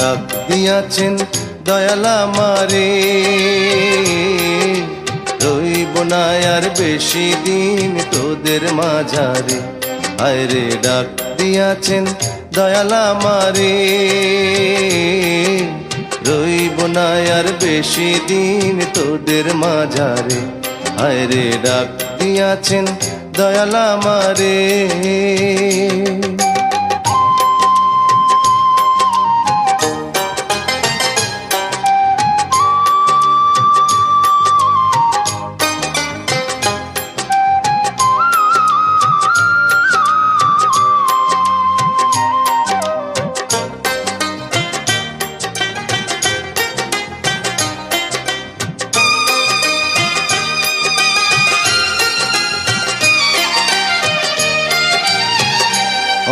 ডাক দিয়াছেন দয়াল আমারে, রইব না আর বেশি দিন তোদের মাঝারে। আয়রে ডাক দিয়াছেন দয়াল আমারে, রইব না আর বেশি দিন তোদের মাঝারে। আয়রে ডাক দিয়াছেন দয়াল আমারে।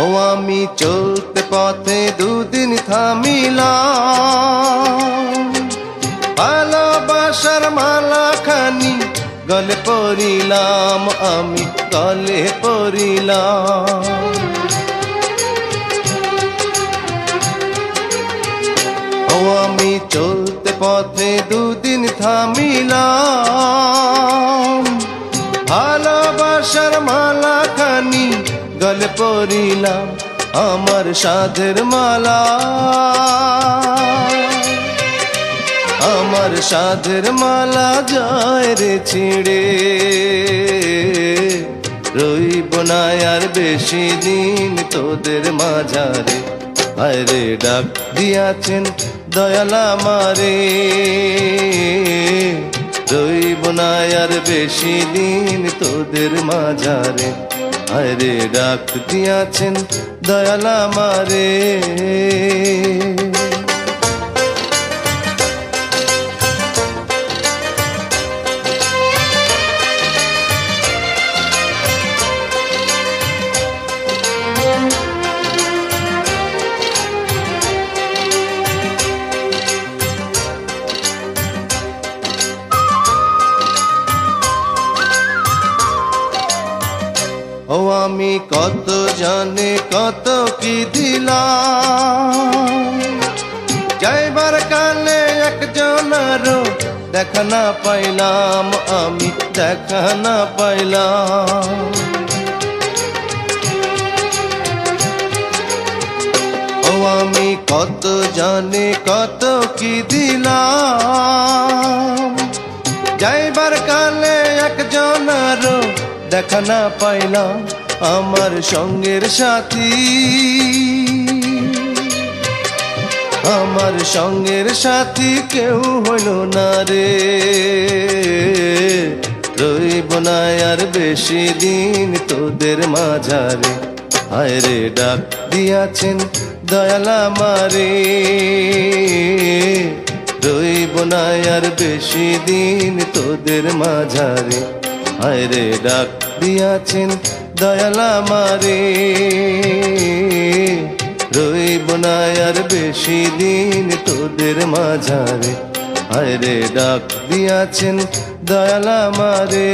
ও আমি চলতে পথে দুদিন থামিলাম, ভালোবাসার মালা খানি গলে পরিলাম, আমি গলে পরিলাম। ও আমি চলতে পথে দুদিন থামিলাম, ভালোবাসার মালা খানি গলে পরিলাম, আমার সাধের মালা, আমার সাধের মালা যায় রে ছিঁড়ে, রইব না আর বেশি দিন তোদের মাঝারে। আয়রে ডাক দিয়াছেন দয়াল আমারে, রইব না আর বেশি দিন তোদের মাঝারে। আয়রে ডাক দিয়াছেন দয়াল আমারে। ও আমি কত জানে কত কি দিলাম, যাইবার কালে একজনেরও দেখা না পাইলাম, আমি দেখা না পাইলাম। ও আমি কত জানে কত কি দিলাম, যাইবার কালে একজনেরও দেখা না পাইলাম, আমার সঙ্গের সাথী, আমার সঙ্গের সাথী কেউ হইল না রে, রইব না আর বেশি দিন তোদের মাঝারে। আয়রে ডাক দিয়াছেন দয়াল আমারে, রইব না আর বেশি দিন তোদের মাঝারে। আয়রে ডাক দিয়াছেন দয়াল আমারে, রইব না আর বেশি দিন তোদের মাঝারে। আয়রে ডাক দিয়াছেন দয়াল আমারে।